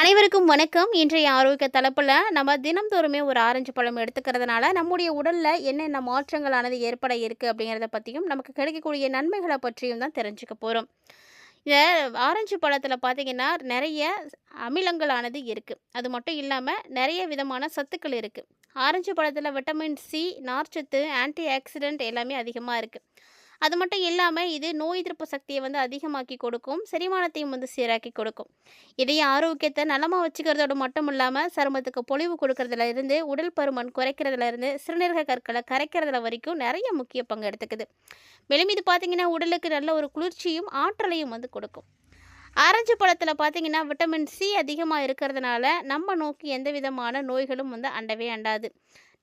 அனைவருக்கும் வணக்கம். இன்றைய ஆரோக்கிய தலைப்புல நம்ம தினம்தோறுமே ஒரு ஆரஞ்சு பழம் எடுத்துக்கிறதுனால நம்முடைய உடல்ல என்னென்ன மாற்றங்களானது ஏற்பட இருக்கு அப்படிங்கிறத பத்தியும், நமக்கு கிடைக்கக்கூடிய நன்மைகளை பற்றியும் தான் தெரிஞ்சுக்க போறோம். இந்த ஆரஞ்சு பழத்துல பார்த்தீங்கன்னா, நெறைய அமிலங்களானது இருக்கு. அது மட்டும் இல்லாம நெறைய விதமான சத்துக்கள் இருக்கு. ஆரஞ்சு பழத்துல விட்டமின் சி, நார்ச்சத்து, ஆன்டி ஆக்சிடென்ட் எல்லாமே அதிகமா இருக்கு. அது மட்டும் இல்லாம இது நோய் எதிர்ப்பு சக்திய வந்து அதிகமாக்கி கொடுக்கும். செரிமானத்தையும் வந்து சீராக்கி கொடுக்கும். இதய ஆரோக்கியத்த நலமா வச்சுக்கிறதோட மட்டும் இல்லாம, சருமத்துக்கு பொலிவு கொடுக்கறதுல இருந்து, உடல் பருமன் குறைக்கிறதுல இருந்து, சிறுநீரக கற்கள கரைக்கிறதுல வரைக்கும் நெறைய முக்கிய பங்கு எடுத்துக்குது. மேலும் இது பார்த்தீங்கன்னா, உடலுக்கு நல்ல ஒரு குளிர்ச்சியும், ஆற்றலையும் வந்து கொடுக்கும். ஆரஞ்சு பழத்தில பார்த்தீங்கன்னா, விட்டமின் சி அதிகமா இருக்கிறதுனால, நம்ம நோக்கி எந்த விதமான நோய்களும் வந்து அண்டவே அண்டாது.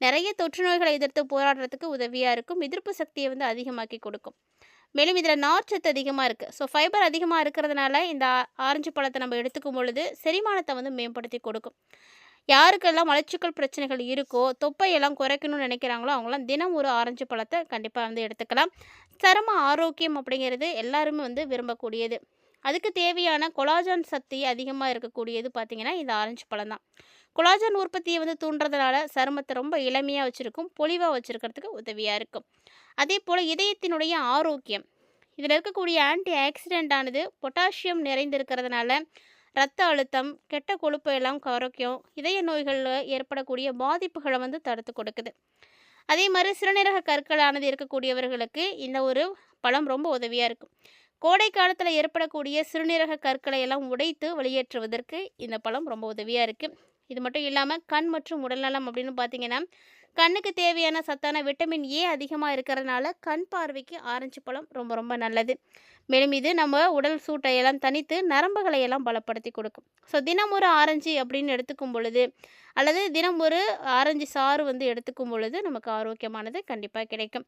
நெறைய தொற்று நோய்களை எதிர்த்து போராடுறதுக்கு உதவியா இருக்கும். எதிர்ப்பு சக்திய வந்து அதிகமாக்கி கொடுக்கும். மேலும் இதில நார்ச்சத்து அதிகமா இருக்கு. ஸோ ஃபைபர் அதிகமா இருக்கிறதுனால, இந்த ஆரஞ்சு பழத்த நம்ம எடுத்துக்கும் பொழுது, செரிமானத்த வந்து மேம்படுத்தி கொடுக்கும். யாருக்கெல்லாம் மலச்சிக்கல் பிரச்சனைகள் இருக்கோ, தொப்பையெல்லாம் குறைக்கணும்னு நினைக்கிறாங்களோ, அவங்கலாம் தினம் ஒரு ஆரஞ்சு பழத்த கண்டிப்பா வந்து எடுத்துக்கலாம். சரும ஆரோக்கியம் அப்படிங்கிறது எல்லாருமே வந்து விரும்பக்கூடியது. அதுக்கு தேவையான கொலாஜன் சக்தி அதிகமா இருக்கக்கூடியது பார்த்தீங்கன்னா, இந்த ஆரஞ்சு பழம் தான். கொலாஜன் உற்பத்தியை வந்து தூண்டுறதுனால சருமத்தை ரொம்ப இளமையா வச்சிருக்கும், பொலிவா வச்சிருக்கிறதுக்கு உதவியா இருக்கும். அதேபோல இதயத்தினுடைய ஆரோக்கியம். இதில இருக்கக்கூடிய ஆன்டி ஆக்சிடென்ட் ஆனது பொட்டாசியம் நிறைந்திருக்கிறதுனால, இரத்த அழுத்தம், கெட்ட கொழுப்பை எல்லாம் குறைக்கும். இதய நோய்கள்ல ஏற்படக்கூடிய பாதிப்புகள வந்து தடுத்து கொடுக்குது. அதே மாரி சிறுநீரக கற்களானது இருக்கக்கூடியவர்களுக்கு இந்த ஒரு பழம் ரொம்ப உதவியா இருக்கும். கோடை காலத்துல ஏற்படக்கூடிய சிறுநீரக கற்களை எல்லாம் உடைத்து வெளியேற்றுவதற்கு இந்த பழம் ரொம்ப உதவியா இருக்கு. இது மட்டும் இல்லாம கண் மற்றும் உடல்நலம் அப்படின்னு பார்த்தீங்கன்னா, கண்ணுக்கு தேவையான சத்தான விட்டமின் ஏ அதிகமா இருக்கிறதுனால, கண் பார்வைக்கு ஆரஞ்சு பழம் ரொம்ப ரொம்ப நல்லது. மேலும் இது நம்ம உடல் சூட்டை எல்லாம் தணித்து, நரம்புகளை எல்லாம் பலப்படுத்தி கொடுக்கும். ஸோ தினம் ஒரு ஆரஞ்சு அப்படின்னு எடுத்துக்கும் பொழுது, அல்லது தினம் ஒரு ஆரஞ்சு சாறு வந்து எடுத்துக்கும் பொழுது, நமக்கு ஆரோக்கியமானது கண்டிப்பா கிடைக்கும்.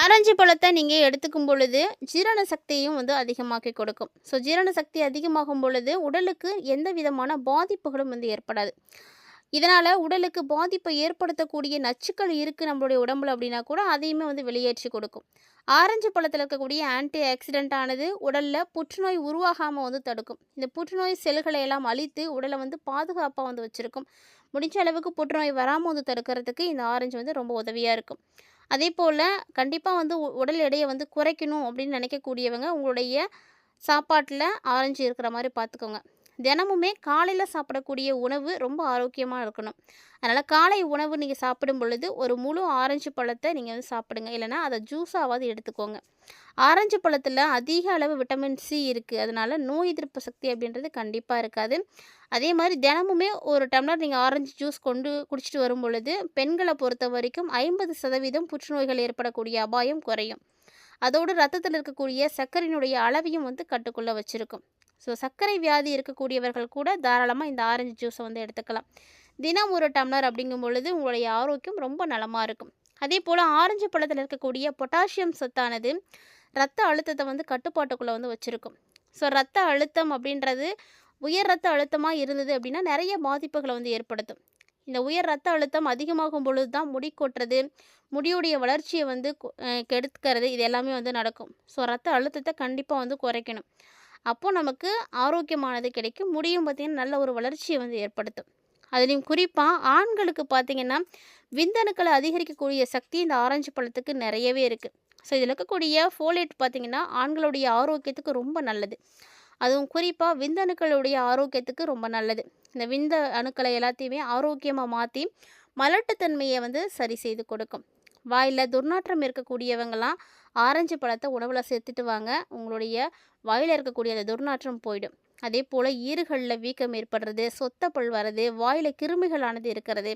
ஆரஞ்சு பழத்த நீங்க எடுத்துக்கும் பொழுது, ஜீரண சக்தியையும் வந்து அதிகமாக்கி கொடுக்கும். ஸோ ஜீரண சக்தி அதிகமாகும் பொழுது, உடலுக்கு எந்த விதமான பாதிப்புகளும் வந்து ஏற்படாது. இதனால உடலுக்கு பாதிப்பை ஏற்படுத்தக்கூடிய நச்சுக்கள் இருக்கு நம்மளுடைய உடம்புல அப்படின்னா கூட, அதையுமே வந்து வெளியேற்றி கொடுக்கும். ஆரஞ்சு பழத்துல இருக்கக்கூடிய ஆன்டி ஆக்சிடென்ட் ஆனது உடல்ல புற்றுநோய் உருவாகாம வந்து தடுக்கும். இந்த புற்றுநோய் செல்களை எல்லாம் அழித்து உடலை வந்து பாதுகாப்பா வந்து வச்சிருக்கும். முடிஞ்ச அளவுக்கு புற்றுநோய் வராம வந்து தடுக்கிறதுக்கு இந்த ஆரஞ்சு வந்து ரொம்ப உதவியா இருக்கும். அதேபோல கண்டிப்பா வந்து உடல் எடையை வந்து குறைக்கணும் அப்படின்னு நினைக்கக்கூடியவங்க, உங்களுடைய சாப்பாட்டுல ஆரஞ்சு இருக்கிற மாரி பார்த்துக்கோங்க. தினமுமே காலையில சாப்பிடக்கூடிய உணவு ரொம்ப ஆரோக்கியமா இருக்கணும். அதனால காலை உணவு நீங்க சாப்பிடும் பொழுது, ஒரு முழு ஆரஞ்சு பழத்த நீங்க வந்து சாப்பிடுங்க. இல்லைன்னா அத ஜூஸாவாவது எடுத்துக்கோங்க. ஆரஞ்சு பழத்துல அதிக அளவு விட்டமின் சி இருக்கு. அதனால நோய் எதிர்ப்பு சக்தி அப்படின்றது கண்டிப்பா இருக்காது. அதே மாரி தினமுமே ஒரு டம்ளர் நீங்க ஆரஞ்சு ஜூஸ் கொண்டு குடிச்சிட்டு வரும் பொழுது, பெண்கள பொறுத்தவரைக்கும் 50% புற்றுநோய்கள் ஏற்படக்கூடிய அபாயம் குறையும். அதோடு ரத்தத்தில் இருக்கக்கூடிய சர்க்கரையினுடைய அளவையும் வந்து கட்டுக்குள்ள வச்சிருக்கும். ஸோ சர்க்கரை வியாதி இருக்கக்கூடியவர்கள் கூட தாராளமா இந்த ஆரஞ்சு ஜூஸை வந்து எடுத்துக்கலாம். தினம் ஒரு டம்ளர் அப்படிங்கும் பொழுது உங்களுடைய ஆரோக்கியம் ரொம்ப நலமா இருக்கும். அதேபோல ஆரஞ்சு பழத்தில் இருக்கக்கூடிய பொட்டாசியம் சத்தானது ரத்த அழுத்தத்தை வந்து கட்டுப்பாட்டுக்குள்ள வந்து வச்சிருக்கும். ஸோ ரத்த அழுத்தம் அப்படின்றது உயர் ரத்த அழுத்தமா இருந்தது அப்படின்னா நெறைய பாதிப்புகளை வந்து ஏற்படுத்தும். இந்த உயர் ரத்த அழுத்தம் அதிகமாகும் பொழுது தான் முடி கொட்டுறது, முடியுடைய வளர்ச்சியை வந்து கெடுக்கிறது, இது எல்லாமே வந்து நடக்கும். ஸோ ரத்த அழுத்தத்தை கண்டிப்பா வந்து குறைக்கணும். அப்போ நமக்கு ஆரோக்கியமானது கிடைக்கும். முடியும் பார்த்தீங்கன்னா, நல்ல ஒரு வளர்ச்சியை வந்து ஏற்படுத்தும். அதுலேயும் குறிப்பா ஆண்களுக்கு பார்த்தீங்கன்னா, விந்தணுக்களை அதிகரிக்கக்கூடிய சக்தி இந்த ஆரஞ்சு பழத்துக்கு நெறையவே இருக்கு. ஸோ இதில இருக்கக்கூடிய ஃபோலேட் பார்த்தீங்கன்னா, ஆண்களுடைய ஆரோக்கியத்துக்கு ரொம்ப நல்லது. அதுவும் குறிப்பா விந்தணுக்களுடைய ஆரோக்கியத்துக்கு ரொம்ப நல்லது. இந்த விந்த அணுக்களை எல்லாத்தையுமே ஆரோக்கியமா மாத்தி, மலட்டுத்தன்மையை வந்து சரி செய்து கொடுக்கும். வாயில துர்நாற்றம் இருக்கக்கூடியவங்கலாம் ஆரஞ்சு பழத்த உணவுல சேர்த்துட்டு வாங்க. உங்களுடைய வாயில இருக்கக்கூடிய அந்த துர்நாற்றம் போயிடும். அதேபோல ஈறுகள்ல வீக்கம் ஏற்படுறது, சொத்த பல் வர்றது, வாயில கிருமிகளானது இருக்கிறது.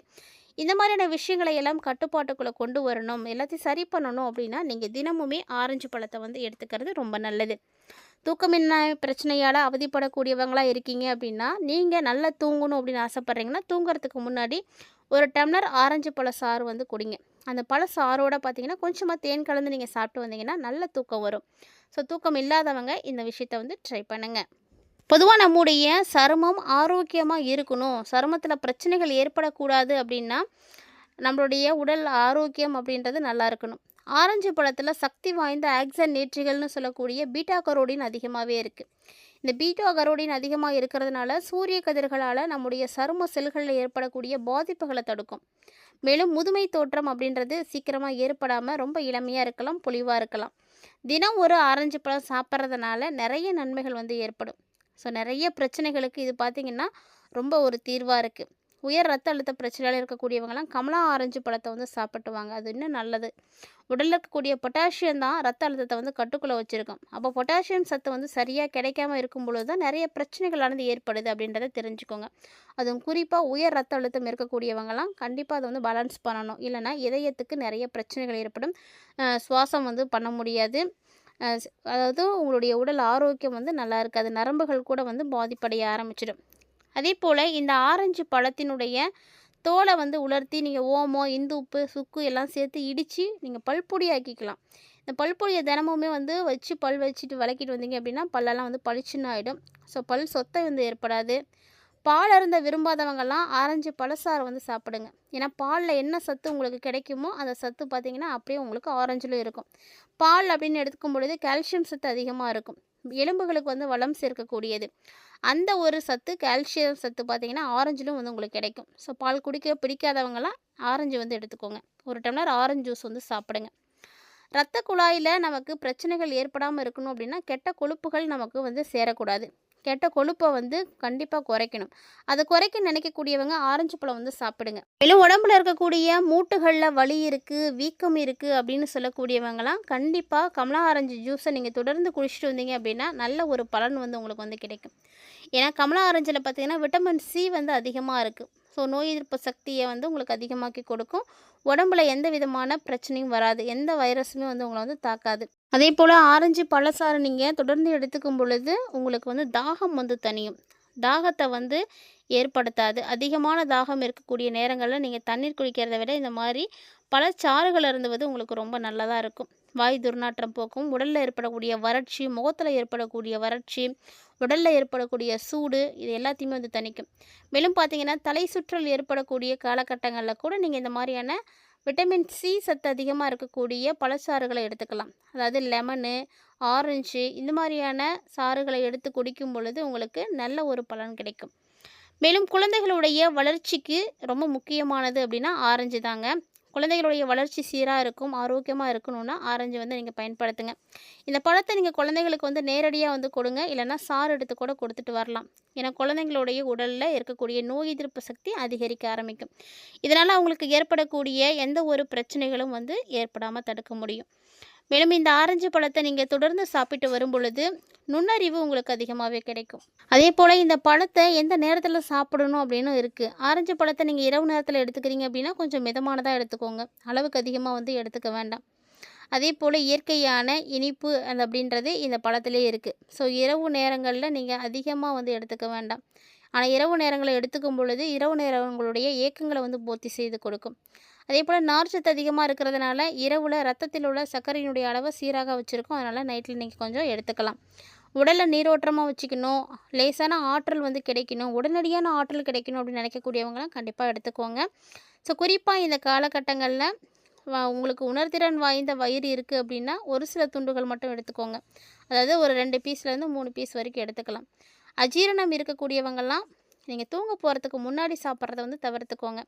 இந்த மாதிரியான விஷயங்களை எல்லாம் கட்டுப்பாட்டுக்குள்ள கொண்டு வரணும், எல்லாத்தையும் சரி பண்ணணும் அப்படின்னா, நீங்க தினமுமே ஆரஞ்சு பழத்த வந்து எடுத்துக்கிறது ரொம்ப நல்லது. தூக்கமின்மை பிரச்சனையால அவதிப்படக்கூடியவங்களா இருக்கீங்க அப்படின்னா, நீங்க நல்லா தூங்கணும் அப்படின்னு ஆசைப்படுறீங்கன்னா, தூங்குறதுக்கு முன்னாடி ஒரு டம்ளர் ஆரஞ்சு பழ சாறு வந்து குடிங்க. அந்த பழ சாறோட பார்த்தீங்கன்னா, கொஞ்சமா தேன் கலந்து நீங்க சாப்பிட்டு வந்தீங்கன்னா, நல்ல தூக்கம் வரும். ஸோ தூக்கம் இல்லாதவங்க இந்த விஷயத்த வந்து ட்ரை பண்ணுங்க. பொதுவா நம்முடைய சருமம் ஆரோக்கியமா இருக்கணும், சருமத்தில பிரச்சனைகள் ஏற்படக்கூடாது அப்படின்னா, நம்மளுடைய உடல் ஆரோக்கியம் அப்படின்றது நல்லா இருக்கணும். ஆரஞ்சு பழத்தில சக்தி வாய்ந்த ஆக்சன் நேற்றிகள்னு சொல்லக்கூடிய பீட்டா கரோடின் அதிகமாவே இருக்கு. இந்த பீட்டா கரோடின் அதிகமாக இருக்கிறதுனால சூரிய கதிர்களால் நம்முடைய சரும செல்களில் ஏற்படக்கூடிய பாதிப்புகளை தடுக்கும். மேலும் முதுமை தோற்றம் அப்படின்றது சீக்கிரமாக ஏற்படாமல் ரொம்ப இளமையாக இருக்கலாம், பொலிவாக இருக்கலாம். தினம் ஒரு ஆரஞ்சு பழம் சாப்பிட்றதுனால நிறைய நன்மைகள் வந்து ஏற்படும். ஸோ நிறைய பிரச்சனைகளுக்கு இது பார்த்திங்கன்னா ரொம்ப ஒரு தீர்வாக இருக்குது. உயர் ரத்த அழுத்த பிரச்சனையில் இருக்கக்கூடியவங்கலாம் கமலா ஆரஞ்சு பழத்தை வந்து சாப்பிட்டுவாங்க. அது இன்னும் நல்லது. உடலில் இருக்கக்கூடிய பொட்டாசியம் தான் ரத்த அழுத்தத்தை வந்து கட்டுக்குள்ளே வச்சுருக்கும். அப்போ பொட்டாசியம் சத்து வந்து சரியாக கிடைக்காம இருக்கும் பொழுது தான் நிறைய பிரச்சனைகளானது ஏற்படுது அப்படின்றத தெரிஞ்சுக்கோங்க. அதுவும் குறிப்பாக உயர் ரத்த அழுத்தம் இருக்கக்கூடியவங்கலாம் கண்டிப்பாக அதை வந்து பேலன்ஸ் பண்ணணும். இல்லைனா இதயத்துக்கு நிறைய பிரச்சனைகள் ஏற்படும். சுவாசம் வந்து பண்ண முடியாது. அதாவது உங்களுடைய உடல் ஆரோக்கியம் வந்து நல்லா இருக்காது. நரம்புகள் கூட வந்து பாதிப்படைய ஆரம்பிச்சிடும். அதே போல் இந்த ஆரஞ்சு பழத்தினுடைய தோலை வந்து உலர்த்தி நீங்கள் ஓமம், இந்து உப்பு, சுக்கு எல்லாம் சேர்த்து இடித்து நீங்கள் பல்பொடி ஆக்கிக்கலாம். இந்த பல்பொடியை தினமுமே வந்து வச்சு பல் வச்சுட்டு விளக்கிட்டு வந்தீங்க அப்படின்னா பல்லெல்லாம் வந்து பளிச்சுன்னு ஆகிடும். ஸோ பல் சொத்தை வந்து ஏற்படாது. பால் அருந்த விரும்பாதவங்கெல்லாம் ஆரஞ்சு பழச்சாறு வந்து சாப்பிடுங்க. ஏன்னா பாலில் என்ன சத்து உங்களுக்கு கிடைக்குமோ அந்த சத்து பார்த்திங்கன்னா அப்படியே உங்களுக்கு ஆரஞ்சிலும் இருக்கும். பால் அப்படின்னு எடுத்துக்கும் பொழுது கால்சியம் சத்து அதிகமாக இருக்கும். எலும்புகளுக்கு வந்து வளம் சேர்க்கக்கூடியது. அந்த ஒரு சத்து கால்சியம் சத்து பார்த்திங்கன்னா ஆரஞ்சிலும் வந்து உங்களுக்கு கிடைக்கும். ஸோ பால் குடிக்க பிடிக்காதவங்களாம் ஆரஞ்சு வந்து எடுத்துக்கோங்க. ஒரு டம்ளர் ஆரஞ்சு ஜூஸ் வந்து சாப்பிடுங்க. இரத்த குழாயில் நமக்கு பிரச்சனைகள் ஏற்படாமல் இருக்கணும் அப்படின்னா கெட்ட கொழுப்புகள் நமக்கு வந்து சேரக்கூடாது. கெட்ட கொழுப்பை வந்து கண்டிப்பாக குறைக்கணும். அதை குறைக்க நினைக்கக்கூடியவங்க ஆரஞ்சு பழம் வந்து சாப்பிடுங்க. மேலும் உடம்புல இருக்கக்கூடிய மூட்டுகளில் வலி இருக்குது, வீக்கம் இருக்குது அப்படின்னு சொல்லக்கூடியவங்களாம் கண்டிப்பாக கமலா ஆரஞ்சு ஜூஸை நீங்கள் தொடர்ந்து குடிச்சிட்டு வந்தீங்க அப்படின்னா நல்ல ஒரு பலன் வந்து உங்களுக்கு வந்து கிடைக்கும். ஏன்னா கமலா ஆரஞ்சில் பார்த்திங்கன்னா விட்டமின் சி வந்து அதிகமாக இருக்குது. ஸோ நோய் எதிர்ப்பு சக்தியை வந்து உங்களுக்கு அதிகமாக்கி கொடுக்கும். உடம்புல எந்த விதமான பிரச்சனையும் வராது. எந்த வைரஸுமே வந்து உங்களை வந்து தாக்காது. அதே போல் ஆரஞ்சு பழச்சாறு நீங்கள் தொடர்ந்து எடுத்துக்கும் பொழுது உங்களுக்கு வந்து தாகம் வந்து தணியும். தாகத்தை வந்து ஏற்படுத்தாது. அதிகமான தாகம் இருக்கக்கூடிய நேரங்களில் நீங்கள் தண்ணீர் குடிக்கிறத விட இந்த மாதிரி பழச்சாறுகள் அருந்துவது உங்களுக்கு ரொம்ப நல்லதாக இருக்கும். வாய் துர்நாற்றம் போக்கும். உடலில் ஏற்படக்கூடிய வறட்சி, முகத்தில் ஏற்படக்கூடிய வறட்சி, உடலில் ஏற்படக்கூடிய சூடு இது எல்லாத்தையுமே வந்து தணிக்கும். மேலும் பார்த்திங்கன்னா தலை சுற்றல் ஏற்படக்கூடிய காலகட்டங்களில் கூட நீங்கள் இந்த மாதிரியான விட்டமின் சி சத்து அதிகமாக இருக்கக்கூடிய பழச்சாறுகளை எடுத்துக்கலாம். அதாவது லெமனு, ஆரஞ்சு இந்த மாதிரியான சாறுகளை எடுத்து குடிக்கும் பொழுது உங்களுக்கு நல்ல ஒரு பலன் கிடைக்கும். மேலும் குழந்தைகளுடைய வளர்ச்சிக்கு ரொம்ப முக்கியமானது அப்படின்னா ஆரஞ்சு தாங்க. குழந்தைகளுடைய வளர்ச்சி சீராக இருக்கும், ஆரோக்கியமாக இருக்கணும்னா ஆரஞ்சு வந்து நீங்கள் பயன்படுத்துங்க. இந்த பழத்தை நீங்கள் குழந்தைகளுக்கு வந்து நேரடியாக வந்து கொடுங்க. இல்லைனா சாறு எடுத்து கூட கொடுத்துட்டு வரலாம். ஏன்னா குழந்தைங்களுடைய உடலில் இருக்கக்கூடிய நோய் எதிர்ப்பு சக்தி அதிகரிக்க ஆரம்பிக்கும். இதனால் அவங்களுக்கு ஏற்படக்கூடிய எந்த ஒரு பிரச்சனைகளும் வந்து ஏற்படாமல் தடுக்க முடியும். மேலும் இந்த ஆரஞ்சு பழத்தை நீங்கள் தொடர்ந்து சாப்பிட்டு வரும் பொழுது நுண்ணறிவு உங்களுக்கு அதிகமாகவே கிடைக்கும். அதே போல் இந்த பழத்தை எந்த நேரத்தில் சாப்பிடணும் அப்படின்னு இருக்குது. ஆரஞ்சு பழத்தை நீங்கள் இரவு நேரத்தில் எடுத்துக்கிறீங்க அப்படின்னா கொஞ்சம் மிதமானதாக எடுத்துக்கோங்க. அளவுக்கு அதிகமாக வந்து எடுத்துக்க வேண்டாம். அதே போல் இயற்கையான இனிப்பு அப்படின்றது இந்த பழத்திலே இருக்குது. ஸோ இரவு நேரங்களில் நீங்கள் அதிகமாக வந்து எடுத்துக்க வேண்டாம். ஆனால் இரவு நேரங்களில் எடுத்துக்கும் பொழுது இரவு நேரங்களுடைய ஏக்கங்களை வந்து பூர்த்தி செய்து கொடுக்கும். அதே போல் நார்ச்சத்து அதிகமாக இருக்கிறதுனால இரவில் ரத்தத்தில் உள்ள சர்க்கரையினுடைய அளவை சீராக வச்சுருக்கும். அதனால் நைட்டில் நீங்கள் கொஞ்சம் எடுத்துக்கலாம். உடலில் நீரோட்டமாக வச்சுக்கணும், லேசான ஆற்றல் வந்து கிடைக்கணும், உடனடியான ஆற்றல் கிடைக்கணும் அப்படின்னு நினைக்கக்கூடியவங்களாம் கண்டிப்பாக எடுத்துக்கோங்க. ஸோ குறிப்பாக இந்த காலகட்டங்களில் உங்களுக்கு உணர்திறன் வாய்ந்த வயிறு இருக்குது அப்படின்னா ஒரு சில துண்டுகள் மட்டும் எடுத்துக்கோங்க. அதாவது ஒரு 2 பீஸ்லேருந்து 3 பீஸ் வரைக்கும் எடுத்துக்கலாம். அஜீரணம் இருக்கக்கூடியவங்கெல்லாம் நீங்கள் தூங்க போகிறதுக்கு முன்னாடி சாப்பிட்றத வந்து தவிர்த்துக்கோங்க.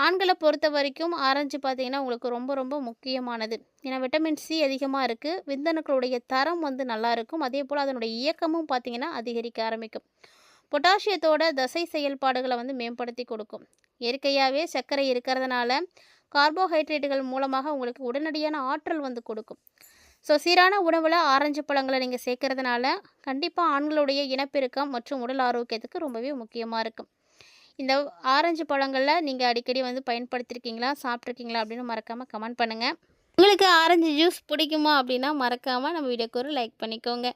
ஆண்களை பொறுத்த வரைக்கும் ஆரஞ்சு பார்த்திங்கன்னா உங்களுக்கு ரொம்ப ரொம்ப முக்கியமானது. ஏன்னா விட்டமின் சி அதிகமாக இருக்குது. விந்தணுக்களுடைய தரம் வந்து நல்லாயிருக்கும். அதே போல் அதனுடைய இயக்கமும் பார்த்திங்கன்னா அதிகரிக்க ஆரம்பிக்கும். பொட்டாசியத்தோட தசை செயல்பாடுகளை வந்து மேம்படுத்தி கொடுக்கும். இயற்கையாகவே சர்க்கரை இருக்கிறதுனால கார்போஹைட்ரேட்டுகள் மூலமாக உங்களுக்கு உடனடியான ஆற்றல் வந்து கொடுக்கும். ஸோ சீரான உணவில் ஆரஞ்சு பழங்களை நீங்கள் சேர்க்கறதுனால கண்டிப்பாக ஆண்களுடைய இனப்பெருக்கம் மற்றும் உடல் ஆரோக்கியத்துக்கு ரொம்பவே முக்கியமாக இருக்கும். இந்த ஆரஞ்சு பழங்களில் நீங்கள் அடிக்கடி வந்து பயன்படுத்தியிருக்கீங்களா, சாப்பிட்ருக்கீங்களா அப்படின்னு மறக்காமல் கமெண்ட் பண்ணுங்கள். உங்களுக்கு ஆரஞ்சு ஜூஸ் பிடிக்குமா அப்படின்னா மறக்காமல் நம்ம வீடியோக்கு ஒரு லைக் பண்ணிக்கோங்க.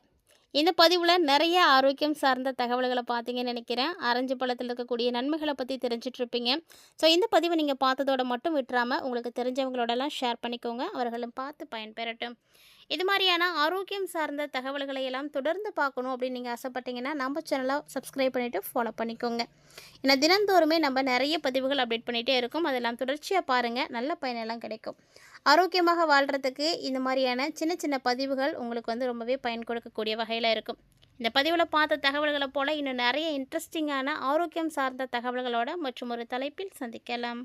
இந்த பதிவில் நிறைய ஆரோக்கியம் சார்ந்த தகவல்களை பார்த்தீங்கன்னு நினைக்கிறேன். ஆரஞ்சு பழத்தில் இருக்கக்கூடிய நன்மைகளை பற்றி தெரிஞ்சிட்ருப்பீங்க. ஸோ இந்த பதிவை நீங்கள் பார்த்ததோடு மட்டும் விட்டுறாமல் உங்களுக்கு தெரிஞ்சவங்களோடலாம் ஷேர் பண்ணிக்கோங்க. அவர்களும் பார்த்து பயன்பெறட்டும். இது மாதிரியான ஆரோக்கியம் சார்ந்த தகவல்களை எல்லாம் தொடர்ந்து பார்க்கணும் அப்படின்னு நீங்கள் ஆசைப்பட்டீங்கன்னா நம்ம சேனலை சப்ஸ்கிரைப் பண்ணிவிட்டு ஃபாலோ பண்ணிக்கோங்க. ஏன்னா தினந்தோறுமே நம்ம நிறைய பதிவுகள் அப்டேட் பண்ணிகிட்டே இருக்கோம். அதெல்லாம் தொடர்ச்சியாக பாருங்கள், நல்ல பயனெல்லாம் கிடைக்கும். ஆரோக்கியமாக வாழ்கிறதுக்கு இந்த மாதிரியான சின்ன சின்ன பதிவுகள் உங்களுக்கு வந்து ரொம்பவே பயன் கொடுக்கக்கூடிய வகையில் இருக்கும். இந்த பதிவுல பார்த்த தகவல்கள போல இன்னும் நெறைய இன்ட்ரஸ்டிங்கான ஆரோக்கியம் சார்ந்த தகவல்களோட மற்றும் ஒரு தலைப்பில் சந்திக்கலாம்.